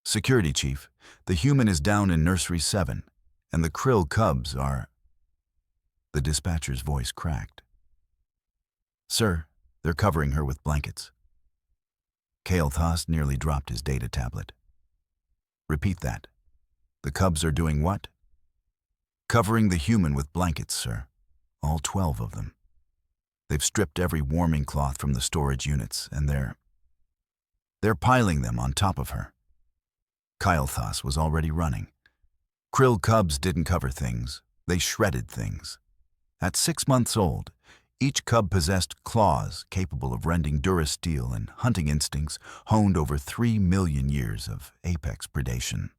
Security Chief, the human is down in Nursery 7, and the krill cubs are... The dispatcher's voice cracked. Sir, they're covering her with blankets. Kael'thas nearly dropped his data tablet. Repeat that. The cubs are doing what? Covering the human with blankets, sir. All 12 of them. They've stripped every warming cloth from the storage units, and they're piling them on top of her. Kael'thas was already running. Krill cubs didn't cover things, they shredded things. At 6 months old, each cub possessed claws capable of rending durasteel and hunting instincts honed over 3 million years of apex predation.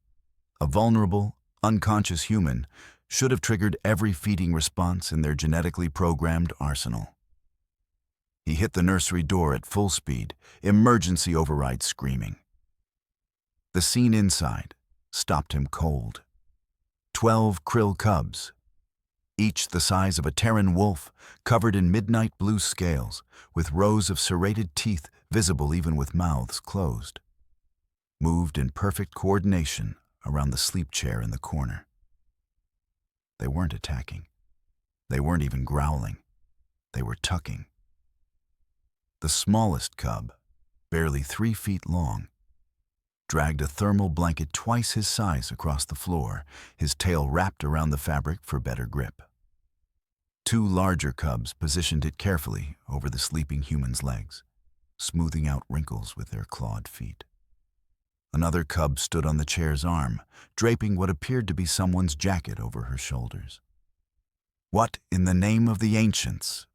A vulnerable, unconscious human should have triggered every feeding response in their genetically programmed arsenal. He hit the nursery door at full speed, emergency override screaming. The scene inside stopped him cold. 12 krill cubs, each the size of a Terran wolf, covered in midnight blue scales, with rows of serrated teeth visible even with mouths closed, moved in perfect coordination around the sleep chair in the corner. They weren't attacking. They weren't even growling. They were tucking. The smallest cub, barely 3 feet long, dragged a thermal blanket twice his size across the floor, his tail wrapped around the fabric for better grip. 2 larger cubs positioned it carefully over the sleeping human's legs, smoothing out wrinkles with their clawed feet. Another cub stood on the chair's arm, draping what appeared to be someone's jacket over her shoulders. What in the name of the ancients?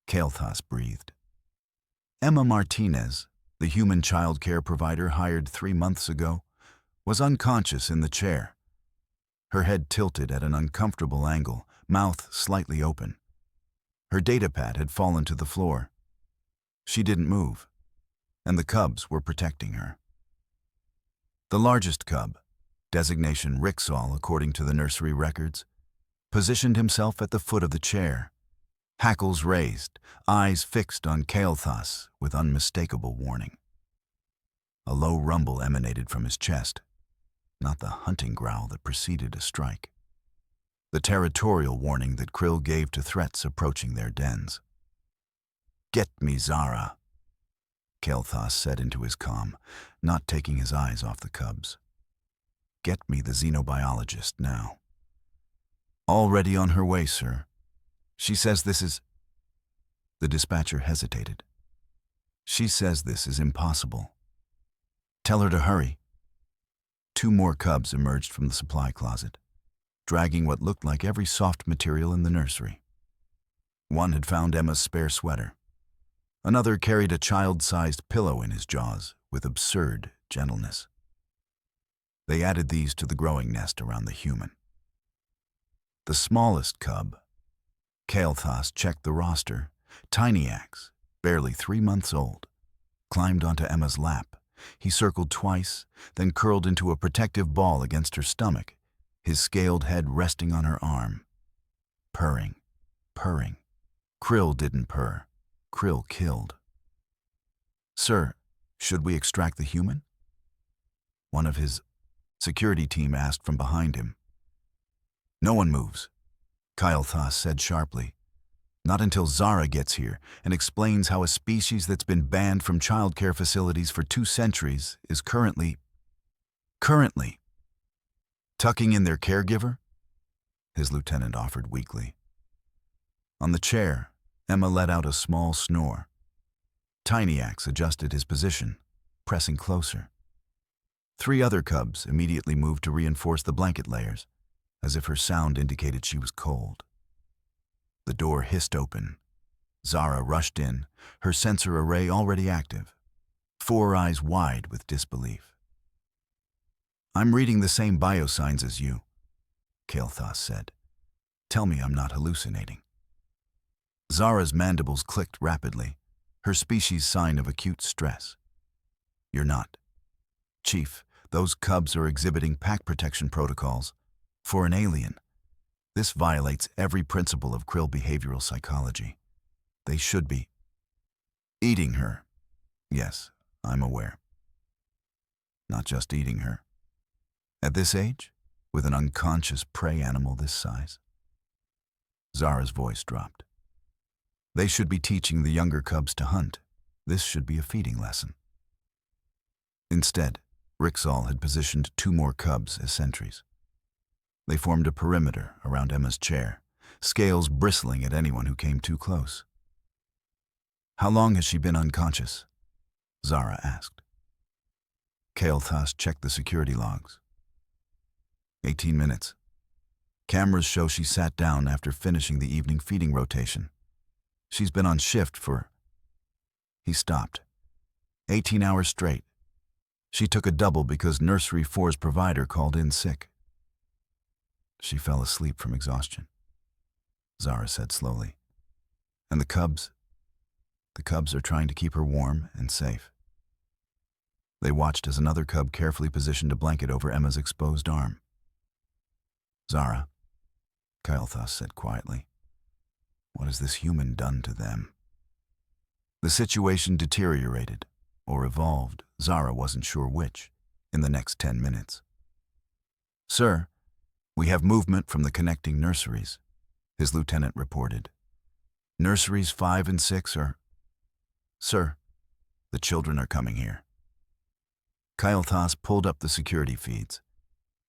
Kael'thas breathed. Emma Martinez, the human child care provider hired 3 months ago, was unconscious in the chair. Her head tilted at an uncomfortable angle, mouth slightly open. Her datapad had fallen to the floor. She didn't move, and the cubs were protecting her. The largest cub, designation Rixall according to the nursery records, positioned himself at the foot of the chair, hackles raised, eyes fixed on Kael'thas with unmistakable warning. A low rumble emanated from his chest, not the hunting growl that preceded a strike. The territorial warning that krill gave to threats approaching their dens. "Get me Zara," Kael'thas said into his comm, not taking his eyes off the cubs. "Get me the xenobiologist now." "Already on her way, sir. She says this is..." The dispatcher hesitated. "She says this is impossible. Tell her to hurry." 2 more cubs emerged from the supply closet, dragging what looked like every soft material in the nursery. One had found Emma's spare sweater. Another carried a child-sized pillow in his jaws with absurd gentleness. They added these to the growing nest around the human. The smallest cub, Kael'thas checked the roster. Tinyax, barely 3 months old, climbed onto Emma's lap. He circled twice, then curled into a protective ball against her stomach, his scaled head resting on her arm. Purring, purring. Krill didn't purr. Krill killed. "Sir, should we extract the human?" One of his security team asked from behind him. "No one moves," Kael'thas said sharply. "Not until Zara gets here and explains how a species that's been banned from childcare facilities for 2 centuries is currently tucking in their caregiver," his lieutenant offered weakly. On the chair, Emma let out a small snore. Tinyax adjusted his position, pressing closer. 3 other cubs immediately moved to reinforce the blanket layers, as if her sound indicated she was cold. The door hissed open. Zara rushed in, her sensor array already active, 4 eyes wide with disbelief. "I'm reading the same biosigns as you," Kael'thas said. "Tell me I'm not hallucinating." Zara's mandibles clicked rapidly, her species' sign of acute stress. "You're not. Chief, those cubs are exhibiting pack protection protocols. For an alien, this violates every principle of krill behavioral psychology. They should be eating her." "Yes, I'm aware." not just eating her. At this age, with an unconscious prey animal this size. Zara's voice dropped. They should be teaching the younger cubs to hunt. This should be a feeding lesson. Instead, Rixall had positioned 2 more cubs as sentries. They formed a perimeter around Emma's chair, scales bristling at anyone who came too close. "How long has she been unconscious?" Zara asked. Kael'thas checked the security logs. 18 minutes. Cameras show she sat down after finishing the evening feeding rotation. She's been on shift for... He stopped. 18 hours straight. She took a double because Nursery 4's provider called in sick. She fell asleep from exhaustion, Zara said slowly. And the cubs? The cubs are trying to keep her warm and safe. They watched as another cub carefully positioned a blanket over Emma's exposed arm. "Zara," Kael'thas said quietly, "what has this human done to them?" The situation deteriorated, or evolved, Zara wasn't sure which, in the next 10 minutes. "Sir, we have movement from the connecting nurseries," his lieutenant reported. "Nurseries 5 and 6 are... Sir, the children are coming here." Kael'thas pulled up the security feeds.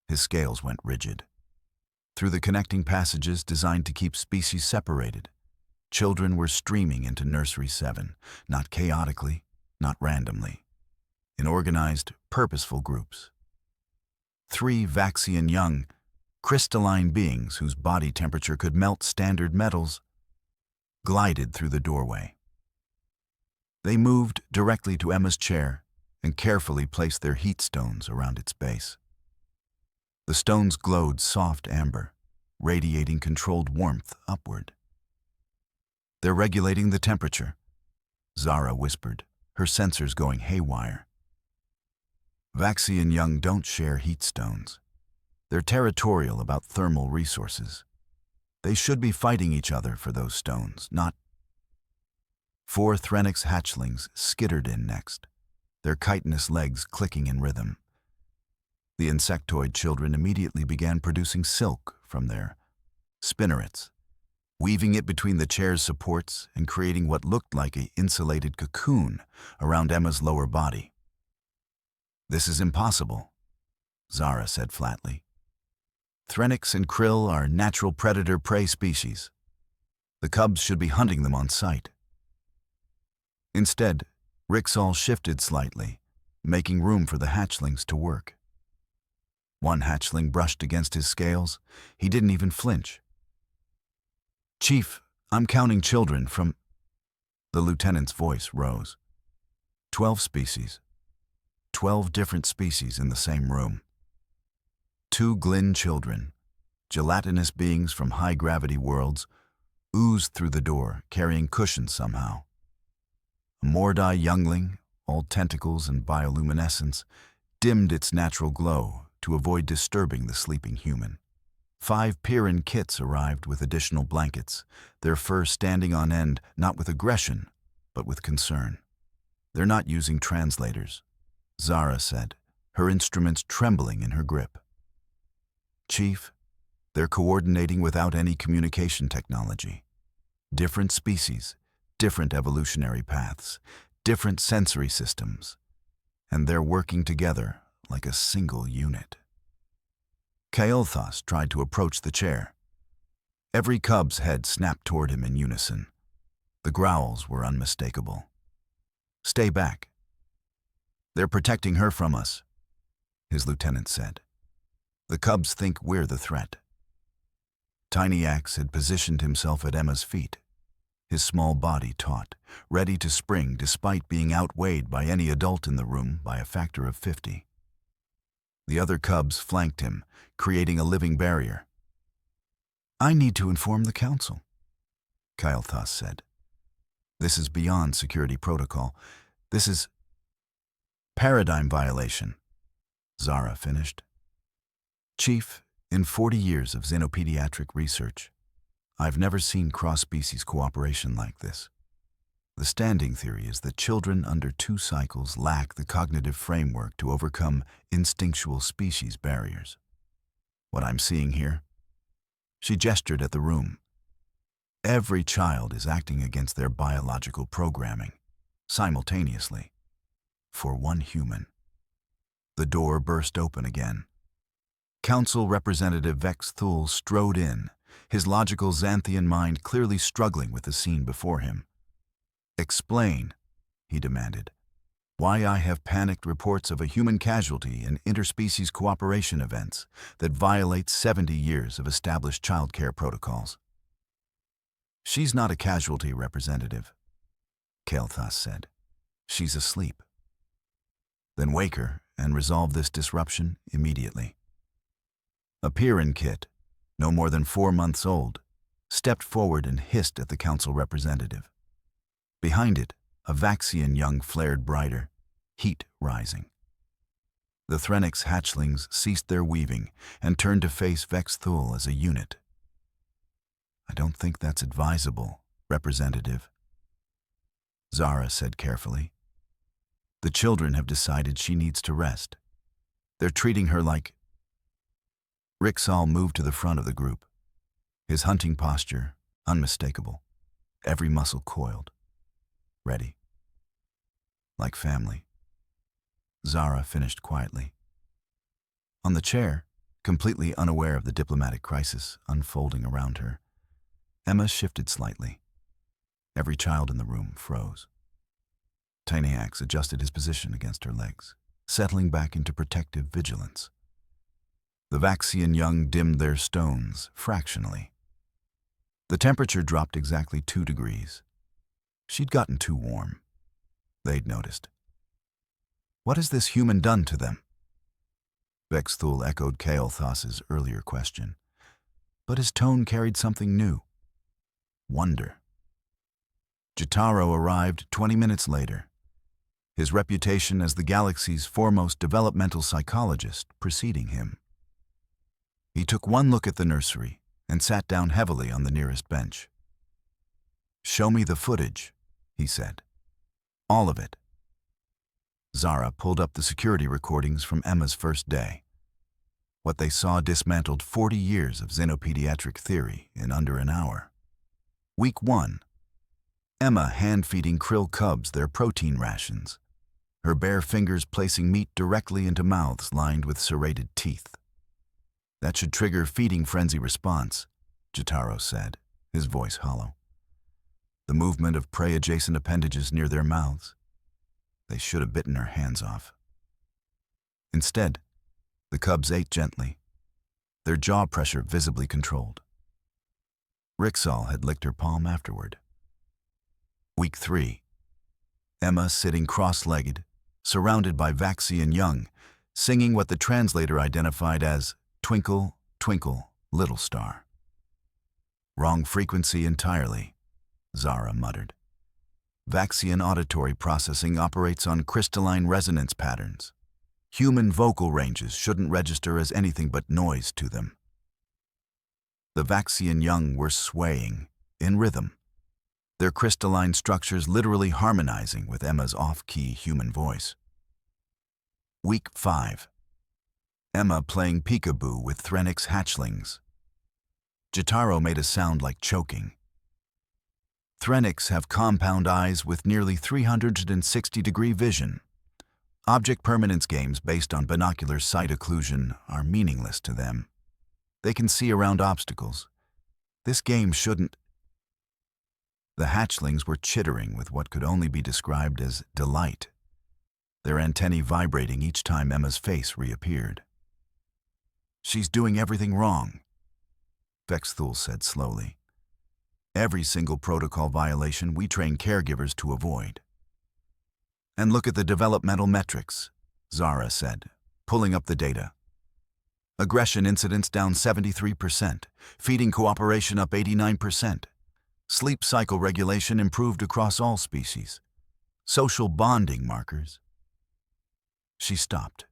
His scales went rigid. Through the connecting passages designed to keep species separated, children were streaming into Nursery 7, not chaotically, not randomly, in organized, purposeful groups. 3 Vaxian young, crystalline beings whose body temperature could melt standard metals glided through the doorway. They moved directly to Emma's chair and carefully placed their heat stones around its base. The stones glowed soft amber, radiating controlled warmth upward. "They're regulating the temperature," Zara whispered, her sensors going haywire. Vaxian young don't share heat stones. They're territorial about thermal resources. They should be fighting each other for those stones, not... 4 Threnix hatchlings skittered in next, their chitinous legs clicking in rhythm. The insectoid children immediately began producing silk from their spinnerets, weaving it between the chair's supports and creating what looked like an insulated cocoon around Emma's lower body. "This is impossible," Zara said flatly. "Threnix and krill are natural predator-prey species. The cubs should be hunting them on sight." Instead, Rixall shifted slightly, making room for the hatchlings to work. One hatchling brushed against his scales. He didn't even flinch. "Chief, I'm counting children from..." The lieutenant's voice rose. 12 species. 12 different species in the same room. 2 Glynn children, gelatinous beings from high-gravity worlds, oozed through the door, carrying cushions somehow. A Mordai youngling, all tentacles and bioluminescence, dimmed its natural glow to avoid disturbing the sleeping human. 5 Piran kits arrived with additional blankets, their fur standing on end, not with aggression, but with concern. "They're not using translators," Zara said, her instruments trembling in her grip. "Chief, they're coordinating without any communication technology. Different species, different evolutionary paths, different sensory systems, and they're working together like a single unit." Kael'thas tried to approach the chair. Every cub's head snapped toward him in unison. The growls were unmistakable. "Stay back." "They're protecting her from us," his lieutenant said. "The cubs think we're the threat." Tiny Axe had positioned himself at Emma's feet, his small body taut, ready to spring despite being outweighed by any adult in the room by a factor of 50. The other cubs flanked him, creating a living barrier. "I need to inform the council," Kael'thas said. "This is beyond security protocol. This is..." "Paradigm violation," Zara finished. "Chief, in 40 years of xenopediatric research, I've never seen cross-species cooperation like this. The standing theory is that children under 2 cycles lack the cognitive framework to overcome instinctual species barriers. What I'm seeing here? She gestured at the room. Every child is acting against their biological programming, simultaneously, for one human. The door burst open again. Council Representative Vex Thule strode in, his logical Xanthian mind clearly struggling with the scene before him. "Explain," he demanded, "why I have panicked reports of a human casualty in interspecies cooperation events that violate 70 years of established child care protocols." "She's not a casualty, Representative," Kael'thas said. "She's asleep." "Then wake her and resolve this disruption immediately." A Piran kit, no more than 4 months old, stepped forward and hissed at the council representative. Behind it, a Vaxian young flared brighter, heat rising. The Threnix hatchlings ceased their weaving and turned to face Vex Thule as a unit. "I don't think that's advisable, Representative," Zara said carefully. "The children have decided she needs to rest. They're treating her like—" Rixal moved to the front of the group, his hunting posture unmistakable, every muscle coiled. "Ready. Like family," Zara finished quietly. On the chair, completely unaware of the diplomatic crisis unfolding around her, Emma shifted slightly. Every child in the room froze. Tiniax adjusted his position against her legs, settling back into protective vigilance. The Vaxian young dimmed their stones fractionally. The temperature dropped exactly 2 degrees. She'd gotten too warm. They'd noticed. "What has this human done to them?" Vex Thule echoed Kael'thas's earlier question, but his tone carried something new. Wonder. Jitaro arrived 20 minutes later, his reputation as the galaxy's foremost developmental psychologist preceding him. He took one look at the nursery and sat down heavily on the nearest bench. "Show me the footage," he said. "All of it." Zara pulled up the security recordings from Emma's first day. What they saw dismantled 40 years of xenopediatric theory in under an hour. Week 1. Emma hand-feeding krill cubs their protein rations, her bare fingers placing meat directly into mouths lined with serrated teeth. "That should trigger feeding frenzy response," Jitaro said, his voice hollow. "The movement of prey-adjacent appendages near their mouths. They should have bitten her hands off." Instead, the cubs ate gently, their jaw pressure visibly controlled. Rixal had licked her palm afterward. Week 3. Emma sitting cross-legged, surrounded by Vaxian young, singing what the translator identified as "Twinkle, Twinkle, Little Star." "Wrong frequency entirely," Zara muttered. "Vaxian auditory processing operates on crystalline resonance patterns. Human vocal ranges shouldn't register as anything but noise to them." The Vaxian young were swaying, in rhythm, their crystalline structures literally harmonizing with Emma's off-key human voice. Week 5. Emma playing peekaboo with Threnix hatchlings. Jitaro made a sound like choking. Threnix have compound eyes with nearly 360-degree vision. Object permanence games based on binocular sight occlusion are meaningless to them. They can see around obstacles. This game shouldn't... The hatchlings were chittering with what could only be described as delight, their antennae vibrating each time Emma's face reappeared. "She's doing everything wrong," Vex Thule said slowly. "Every single protocol violation we train caregivers to avoid." "And look at the developmental metrics," Zara said, pulling up the data. "Aggression incidents down 73%, feeding cooperation up 89%. Sleep cycle regulation improved across all species. Social bonding markers." She stopped.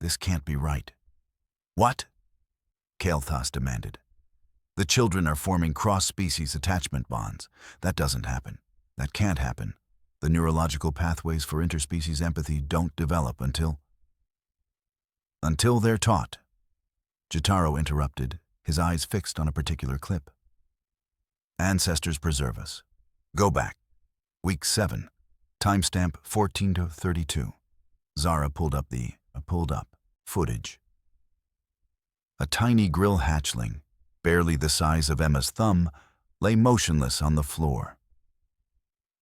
"This can't be right." "What?" Kael'thas demanded. "The children are forming cross-species attachment bonds. That doesn't happen. That can't happen. The neurological pathways for interspecies empathy don't develop until they're taught. Jotaro interrupted, his eyes fixed on a particular clip. Ancestors preserve us. Go back. Week 7. Timestamp 14 to 32. Zara pulled up footage. A tiny grill hatchling, barely the size of Emma's thumb, lay motionless on the floor.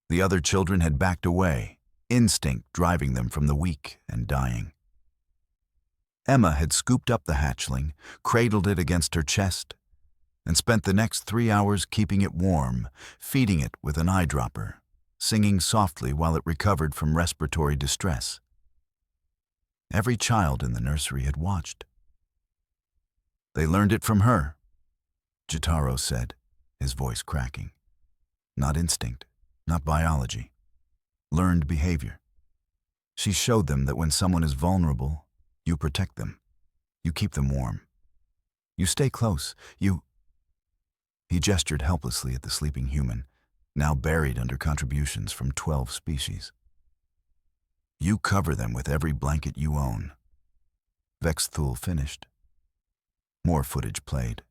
The other children had backed away, instinct driving them from the weak and dying. Emma had scooped up the hatchling, cradled it against her chest, and spent the next 3 hours keeping it warm, feeding it with an eyedropper, singing softly while it recovered from respiratory distress. Every child in the nursery had watched. They learned it from her, Jotaro said, his voice cracking. Not instinct, not biology. Learned behavior. She showed them that when someone is vulnerable, you protect them. You keep them warm. You stay close. He gestured helplessly at the sleeping human, now buried under contributions from 12 species. You cover them with every blanket you own. Vexthul finished. More footage played.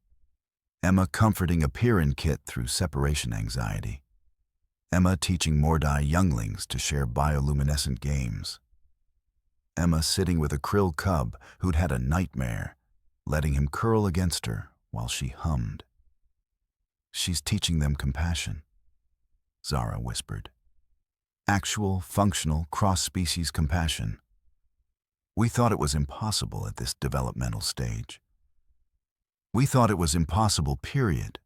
Emma comforting a Piran kit through separation anxiety. Emma teaching Mordai younglings to share bioluminescent games. Emma sitting with a krill cub who'd had a nightmare, letting him curl against her while she hummed. She's teaching them compassion, Zara whispered. Actual, functional, cross-species compassion. We thought it was impossible at this developmental stage. We thought it was impossible, period,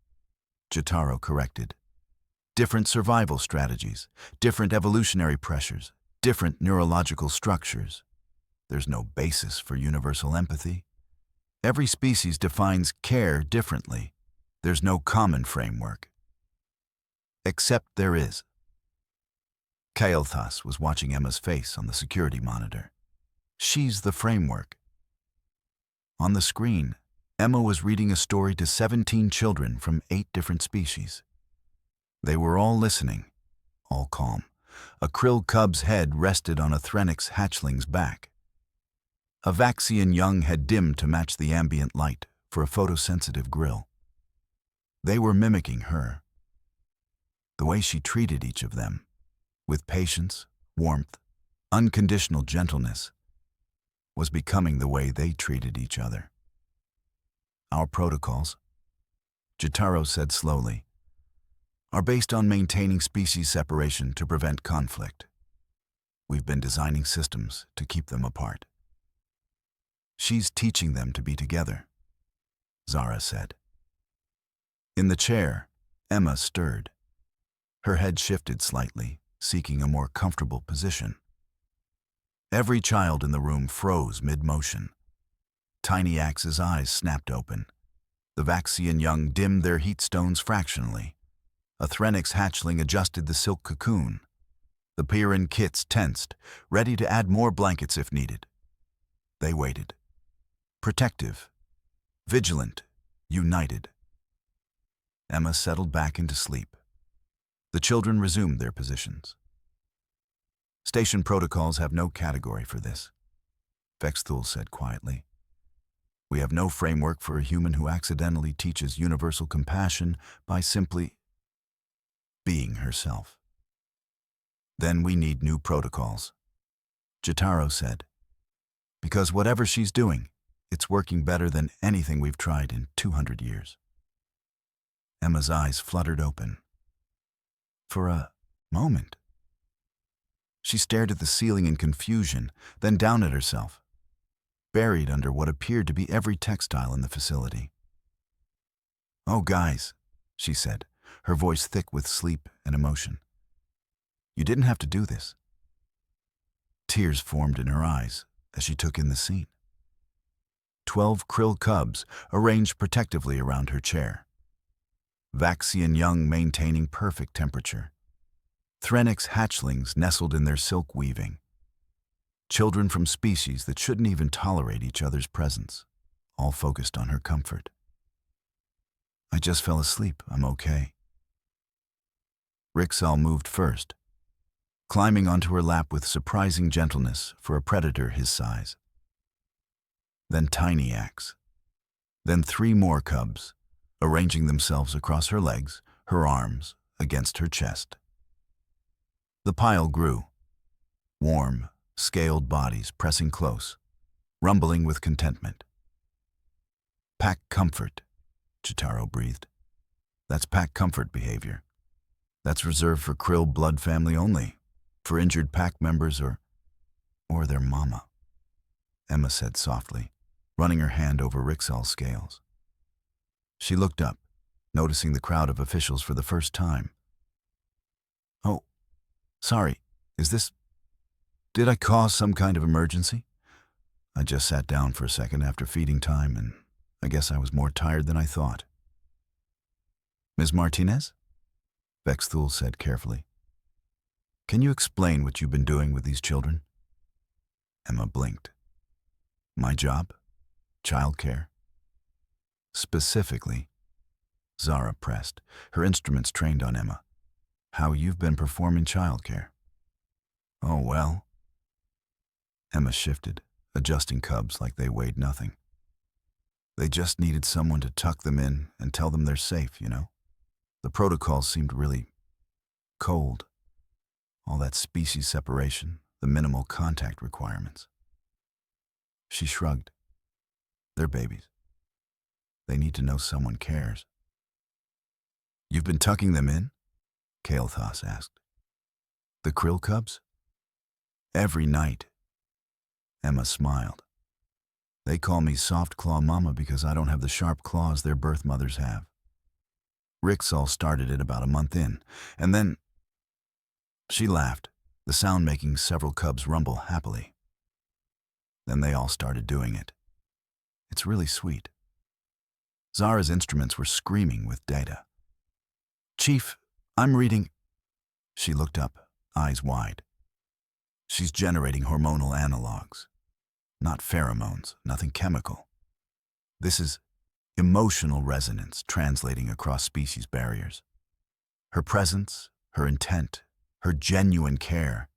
Jotaro corrected. Different survival strategies, different evolutionary pressures, different neurological structures. There's no basis for universal empathy. Every species defines care differently. There's no common framework. Except there is. Kael'thas was watching Emma's face on the security monitor. She's the framework. On the screen, Emma was reading a story to 17 children from 8 different species. They were all listening, all calm. A krill cub's head rested on a Threnix hatchling's back. A Vaxian young had dimmed to match the ambient light for a photosensitive grill. They were mimicking her. The way she treated each of them, with patience, warmth, unconditional gentleness, was becoming the way they treated each other. Our protocols, Jotaro said slowly, are based on maintaining species separation to prevent conflict. We've been designing systems to keep them apart. She's teaching them to be together, Zara said. In the chair, Emma stirred. Her head shifted slightly, seeking a more comfortable position. Every child in the room froze mid-motion. Tiny Axe's eyes snapped open. The Vaxian young dimmed their heat stones fractionally. A Threnix hatchling adjusted the silk cocoon. The Piran kits tensed, ready to add more blankets if needed. They waited. Protective, vigilant, united. Emma settled back into sleep. The children resumed their positions. Station protocols have no category for this, Vexthul said quietly. We have no framework for a human who accidentally teaches universal compassion by simply being herself. Then we need new protocols, Jotaro said. Because whatever she's doing, it's working better than anything we've tried in 200 years. Emma's eyes fluttered open. For a moment. She stared at the ceiling in confusion, then down at herself, buried under what appeared to be every textile in the facility. Oh, guys, she said, her voice thick with sleep and emotion. You didn't have to do this. Tears formed in her eyes as she took in the scene. 12 krill cubs arranged protectively around her chair. Vaxian young maintaining perfect temperature. Threnix hatchlings nestled in their silk weaving. Children from species that shouldn't even tolerate each other's presence, all focused on her comfort. I just fell asleep, I'm okay. Rixal moved first, climbing onto her lap with surprising gentleness for a predator his size. Then Tiny Axe. Then 3 more cubs, arranging themselves across her legs, her arms, against her chest. The pile grew. Warm, scaled bodies pressing close, rumbling with contentment. Pack comfort, Jotaro breathed. That's pack comfort behavior. That's reserved for Krill blood family only, for injured pack members or their mama, Emma said softly, running her hand over Rixal's scales. She looked up, noticing the crowd of officials for the first time. Oh, sorry, did I cause some kind of emergency? I just sat down for a second after feeding time, and I guess I was more tired than I thought. Ms. Martinez? Vexthul said carefully. Can you explain what you've been doing with these children? Emma blinked. My job? Childcare? Specifically, Zara pressed, her instruments trained on Emma. How you've been performing childcare. Oh, well. Emma shifted, adjusting cubs like they weighed nothing. They just needed someone to tuck them in and tell them they're safe, you know? The protocols seemed really cold. All that species separation, the minimal contact requirements. She shrugged. They're babies. They need to know someone cares. You've been tucking them in? Kael'thas asked. The krill cubs? Every night. Emma smiled. They call me Soft Claw Mama because I don't have the sharp claws their birth mothers have. Rixal started it about a month in, and then... She laughed, the sound making several cubs rumble happily. Then they all started doing it. It's really sweet. Zara's instruments were screaming with data. Chief, I'm reading... She looked up, eyes wide. She's generating hormonal analogs. Not pheromones, nothing chemical. This is emotional resonance translating across species barriers. Her presence, her intent, her genuine care.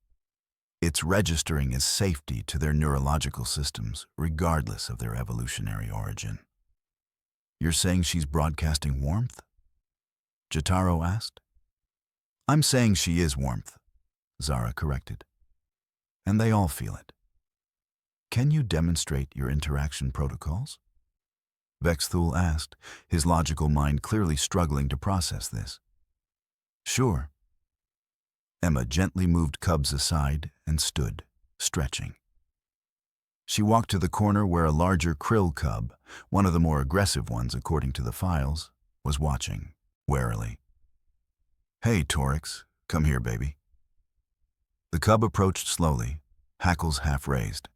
It's registering as safety to their neurological systems, regardless of their evolutionary origin. You're saying she's broadcasting warmth? Jotaro asked. I'm saying she is warmth, Zara corrected. And they all feel it. Can you demonstrate your interaction protocols? Vexthul asked, his logical mind clearly struggling to process this. Sure. Emma gently moved cubs aside and stood, stretching. She walked to the corner where a larger krill cub, one of the more aggressive ones according to the files, was watching, warily. Hey, Torix, come here, baby. The cub approached slowly, hackles half raised.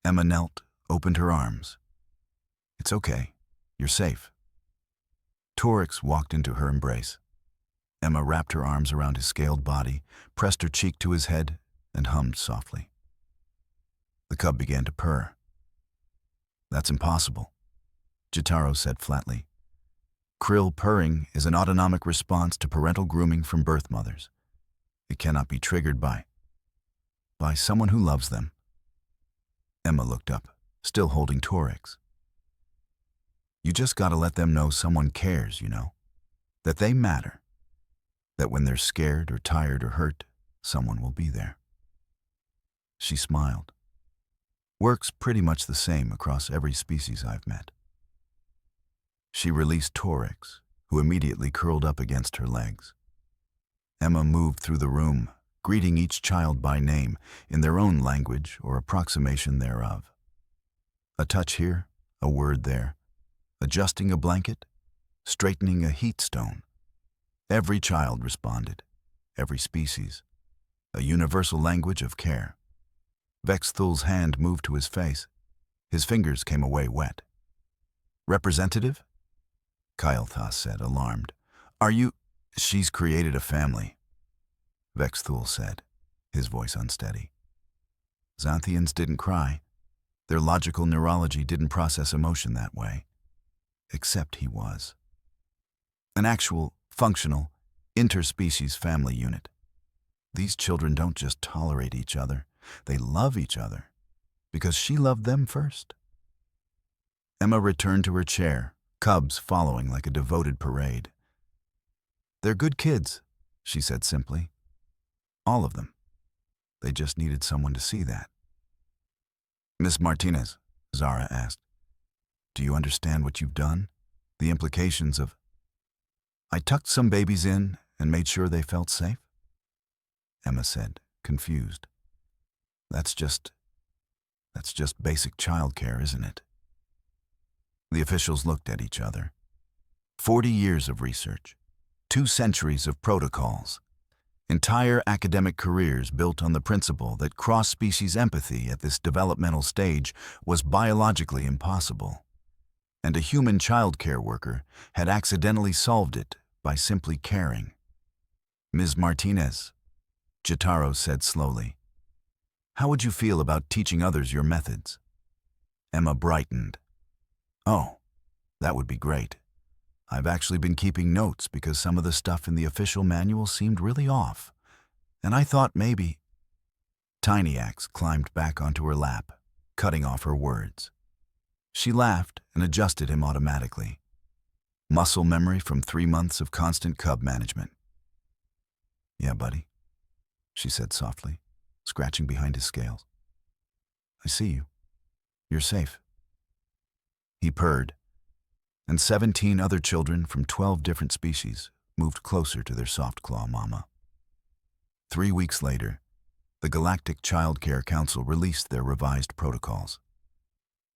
Emma knelt, opened her arms. It's okay. You're safe. Torix walked into her embrace. Emma wrapped her arms around his scaled body, pressed her cheek to his head, and hummed softly. The cub began to purr. That's impossible, Jotaro said flatly. Krill purring is an autonomic response to parental grooming from birth mothers. It cannot be triggered by someone who loves them. Emma looked up, still holding Torix. You just gotta let them know someone cares, you know? That they matter. That when they're scared or tired or hurt, someone will be there. She smiled. Works pretty much the same across every species I've met. She released Torix, who immediately curled up against her legs. Emma moved through the room, greeting each child by name in their own language or approximation thereof. A touch here, a word there, adjusting a blanket, straightening a heat stone. Every child responded, every species, a universal language of care. Vexthul's hand moved to his face. His fingers came away wet. Representative? Kael'thas said, alarmed. Are you... She's created a family, Vexthul said, his voice unsteady. Xanthians didn't cry. Their logical neurology didn't process emotion that way. Except he was. An actual, functional, Interspecies family unit. These children don't just tolerate each other, they love each other, because she loved them first. Emma returned to her chair, cubs following like a devoted parade. "They're good kids," she said simply. "All of them. They just needed someone to see that." "Miss Martinez," Zara asked, "do you understand what you've done? The implications of—" "I tucked some babies in and made sure they felt safe," Emma said, confused. That's just basic childcare, isn't it?" The officials looked at each other. 40 years of research, 2 centuries of protocols, entire academic careers built on the principle that cross-species empathy at this developmental stage was biologically impossible, and a human child care worker had accidentally solved it by simply caring. "Ms. Martinez," Jotaro said slowly, "how would you feel about teaching others your methods?" Emma brightened. "Oh, that would be great. I've actually been keeping notes because some of the stuff in the official manual seemed really off, and I thought maybe—" Tiny Axe climbed back onto her lap, cutting off her words. She laughed and adjusted him automatically. Muscle memory from 3 months of constant cub management. "Yeah, buddy," she said softly, scratching behind his scales. "I see you. You're safe." He purred, and 17 other children from 12 different species moved closer to their soft claw mama. 3 weeks later, the Galactic Child Care Council released their revised protocols.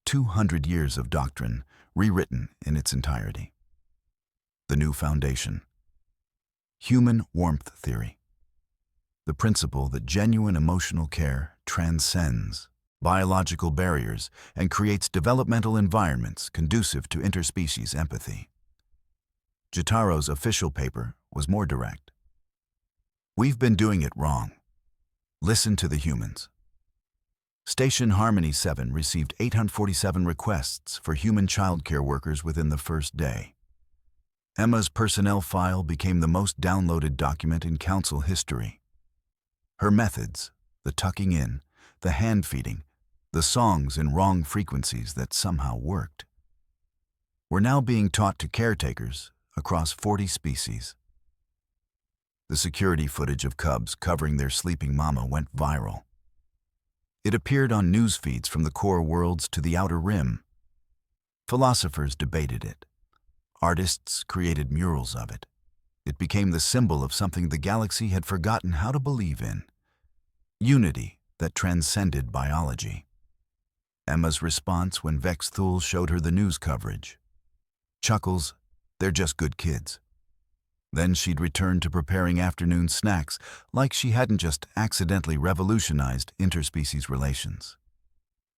200 years of doctrine rewritten in its entirety. The new foundation: human warmth theory. The principle that genuine emotional care transcends biological barriers and creates developmental environments conducive to interspecies empathy. Jotaro's official paper was more direct. "We've been doing it wrong. Listen to the humans." Station Harmony 7 received 847 requests for human childcare workers within the first day. Emma's personnel file became the most downloaded document in council history. Her methods, the tucking in, the hand feeding, the songs in wrong frequencies that somehow worked, were now being taught to caretakers across 40 species. The security footage of cubs covering their sleeping mama went viral. It appeared on news feeds from the core worlds to the outer rim. Philosophers debated it. Artists created murals of it. It became the symbol of something the galaxy had forgotten how to believe in: unity that transcended biology. Emma's response when Vex Thule showed her the news coverage: chuckles, "They're just good kids." Then she'd return to preparing afternoon snacks like she hadn't just accidentally revolutionized interspecies relations.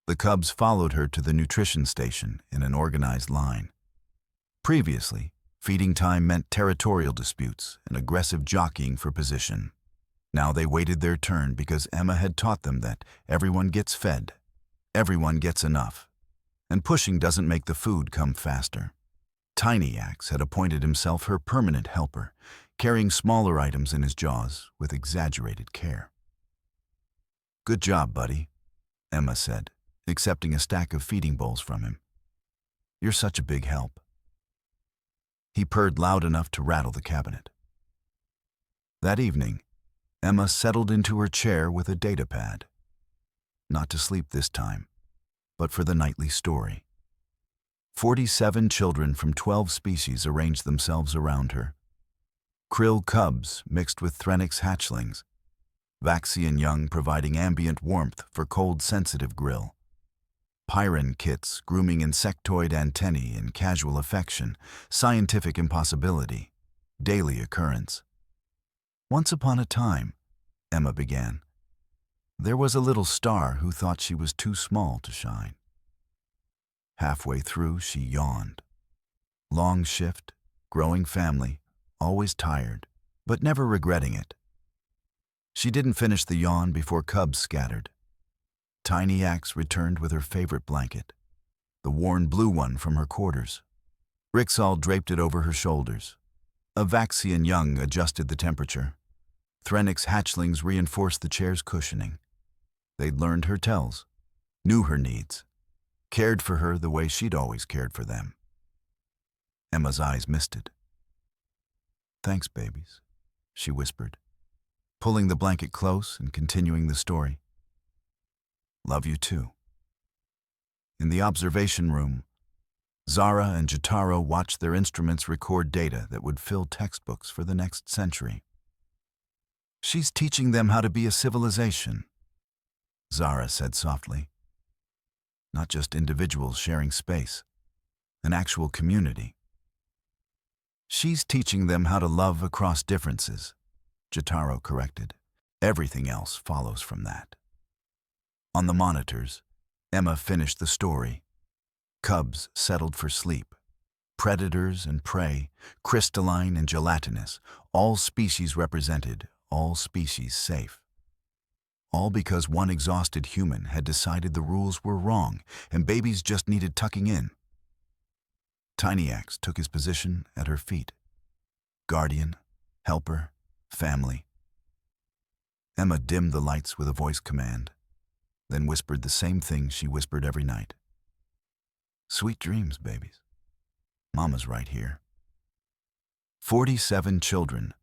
The cubs followed her to the nutrition station in an organized line. Previously, feeding time meant territorial disputes and aggressive jockeying for position. Now they waited their turn because Emma had taught them that everyone gets fed, everyone gets enough, and pushing doesn't make the food come faster. Tiny Axe had appointed himself her permanent helper, carrying smaller items in his jaws with exaggerated care. "Good job, buddy," Emma said, accepting a stack of feeding bowls from him. "You're such a big help." He purred loud enough to rattle the cabinet. That evening, Emma settled into her chair with a datapad. Not to sleep this time, but for the nightly story. 47 children from 12 species arranged themselves around her. Krill cubs mixed with Threnix hatchlings, Vaxian young providing ambient warmth for cold-sensitive grill, Pyran kits grooming insectoid antennae in casual affection, scientific impossibility, daily occurrence. "Once upon a time," Emma began, "there was a little star who thought she was too small to shine." Halfway through, she yawned. Long shift, growing family, always tired, but never regretting it. She didn't finish the yawn before cubs scattered. Tiny Axe returned with her favorite blanket, the worn blue one from her quarters. Rixall draped it over her shoulders. Avaxian young adjusted the temperature. Threnix hatchlings reinforced the chair's cushioning. They'd learned her tells, knew her needs, cared for her the way she'd always cared for them. Emma's eyes misted. "Thanks, babies," she whispered, pulling the blanket close and continuing the story. "Love you too." In the observation room, Zara and Jotaro watched their instruments record data that would fill textbooks for the next century. "She's teaching them how to be a civilization," Zara said softly. "Not just individuals sharing space, an actual community." "She's teaching them how to love across differences," Jotaro corrected. "Everything else follows from that." On the monitors, Emma finished the story. Cubs settled for sleep. Predators and prey, crystalline and gelatinous, all species represented, all species safe. All because one exhausted human had decided the rules were wrong and babies just needed tucking in. Tiniax took his position at her feet. Guardian, helper, family. Emma dimmed the lights with a voice command, then whispered the same thing she whispered every night. "Sweet dreams, babies. Mama's right here." 47 children,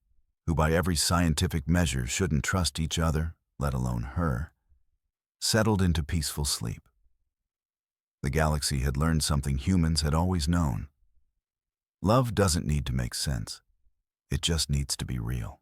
who by every scientific measure shouldn't trust each other, let alone her, settled into peaceful sleep. The galaxy had learned something humans had always known. Love doesn't need to make sense. It just needs to be real.